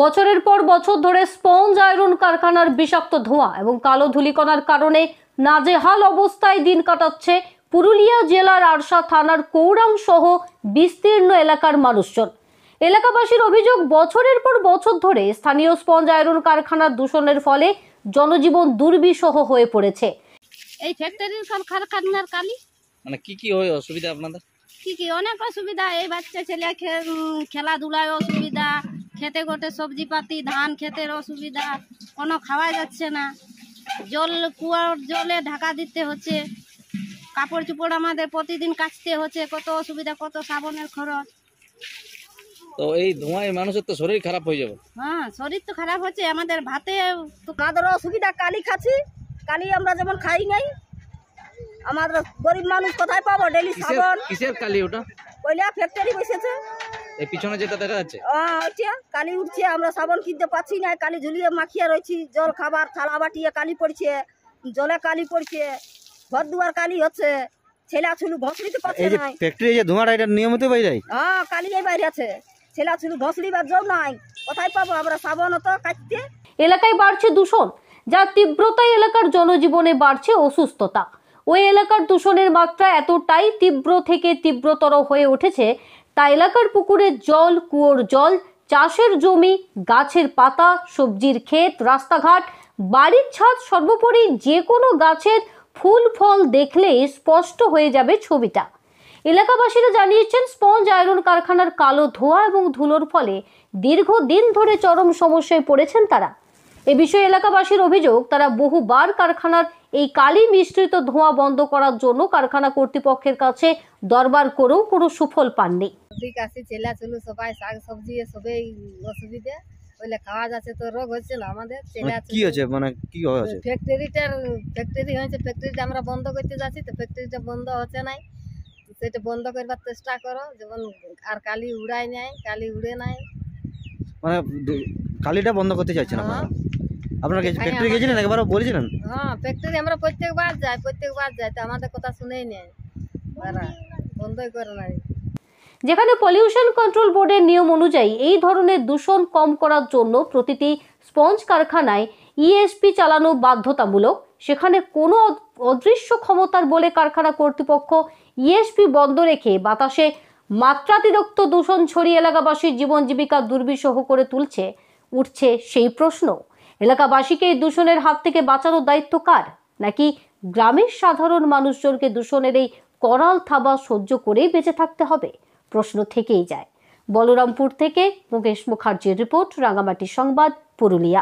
বছরের পর বছর ধরে স্পঞ্জ আয়রন কারখানার বিষাক্ত ধোঁয়া এবং কালো ধূলিকণার কারণে নাজেহাল অবস্থায় দিন কাটাচ্ছে পুরুলিয়া জেলার আরশা থানার কৌরাং সহ বিস্তীর্ণ এলাকার মানুষজন। এলাকাবাসীর অভিযোগ, বছরের পর বছর ধরে স্থানীয় স্পঞ্জ আয়রন কারখানার দূষণের ফলে জনজীবন দুর্বিষহ হয়ে পড়েছে। এই ফ্যাক্টরির কারখানার কালি মানে কি হয় অসুবিধা আপনাদের? কি অনেক অসুবিধা। এই বাচ্চা ছেলে খেলাধুলায় অসুবিধা, খেতে গোটে সবজি পাতি ধান খেতের অসুবিধা, কোনো খাওয়া যাচ্ছে না, জল কুয়ার জলে ঢাকা দিতে হচ্ছে, কাপড় চোপড় আমাদের প্রতিদিন কাচতে হচ্ছে, কত অসুবিধা, কত সাবনের খরচ। তো এই ধোঁয়ায় মানুষের তো শরীর খারাপ হয়ে যাবে। হ্যাঁ, শরীর তো খারাপ হচ্ছে, আমাদের ভাতে আমাদের অসুবিধা। কালি খাচ্ছি, কালি আমরা যেমন খাই নাই, আমাদের গরিব মানুষ কোথায় পাবো ডেলি সাবন? কিসের কালি ওটা? কইলা ফ্যাক্টরি বসেছে, এই পিছনে যেটা দেখা যাচ্ছে ওইটা কালি উঠছে, আমরা সাবন কিনতে পাচ্ছি না, কালি ঝুলিয়ে মাখিয়ে রয়েছি, জল খাবার থালা বাটিয়ে কালি পড়ছে, জলে কালি পড়ছে, ঘর দুয়ার কালি হচ্ছে, ছেলা ছুলু ঘষড়িতে পাচ্ছে না। ফ্যাক্টরি যে ধোঁয়াটা এটা নিয়মিত বাইরে যায়। হ্যাঁ, কালি বাইরে আছে, ছেলা ছুলু ঘষড়িবার জল নাই, কোথায় পাবো আমরা সাবন? তো কাটতে এলাকায় বাড়ছে দূষণ, যার তীব্রতায় এলাকার জনজীবনে বাড়ছে অসুস্থতা। ওই এলাকার দূষণের মাত্রা এতটাই তীব্র থেকে তীব্রতর হয়ে উঠেছে তা এলাকার পুকুরের জল, কুয়োর জল, চাষের জমি, গাছের পাতা, সবজির ক্ষেত, রাস্তাঘাট, বাড়ির ছাদ, সর্বোপরি যে কোনো গাছের ফুল ফল দেখলে স্পষ্ট হয়ে যাবে ছবিটা। এলাকাবাসীরা জানিয়েছেন, স্পঞ্জ আয়রন কারখানার কালো ধোঁয়া এবং ধুলোর ফলে দীর্ঘদিন ধরে চরম সমস্যায় পড়েছেন তারা। এ বিষয়ে এলাকাবাসীর অভিযোগ, তারা বহুবার কারখানার এই কালি মিশ্রিত ধোঁয়া বন্ধ করার জন্য কারখানা কর্তৃপক্ষের কাছে দরবার করেও কোনো সুফল পাননি। ছেলা চুলু সবাই শাক সবজি সবাই অসুবিধা, ওইলে খাওয়া যাচ্ছে তো রোগ হচ্ছে না আমাদের। কি হচ্ছে মানে কি হচ্ছে? ফ্যাক্টরি হয়েছে, ফ্যাক্টরিটা আমরা বন্ধ করতে যাচ্ছি, তো ফ্যাক্টরিটা বন্ধ হচ্ছে নাই, সেটা বন্ধ করবার চেষ্টা করো, যেমন আর কালি উড়াই নাই, কালি উড়ে নাই, মানে কালিটা বন্ধ করতে চাইছে না আপনারা? ফ্যাক্টরি গেছিলেন একবার, বলেছিলেন? হ্যাঁ, ফ্যাক্টরি আমরা প্রত্যেকবার যাই, তো আমাদের কথা শুনেই নেই, বন্ধই করে নাই। যেখানে পলিউশন কন্ট্রোল বোর্ডের নিয়ম অনুযায়ী এই ধরনের দূষণ কম করার জন্য প্রতিটি স্পঞ্জ কারখানায় ইএসপি চালানো বাধ্যতামূলক, সেখানে কোনো অদৃশ্য ক্ষমতার বলে কারখানা কর্তৃপক্ষ ইএসপি বন্ধ রেখে বাতাসে মাত্রাতিরিক্ত দূষণ ছড়িয়ে এলাকাবাসীর জীবন জীবিকা দুর্বিষহ করে উঠছে সেই প্রশ্ন। এলাকাবাসীকে এই দূষণের হাত থেকে বাঁচানোর দায়িত্ব কার? নাকি গ্রামের সাধারণ মানুষজনকে দূষণের এই করাল থাবা সহ্য করেই বেঁচে থাকতে হবে? প্রশ্ন থেকেই যায়। বলরামপুর থেকে মুকেশ মুখার্জির রিপোর্ট, রাঙামাটি সংবাদ, পুরুলিয়া।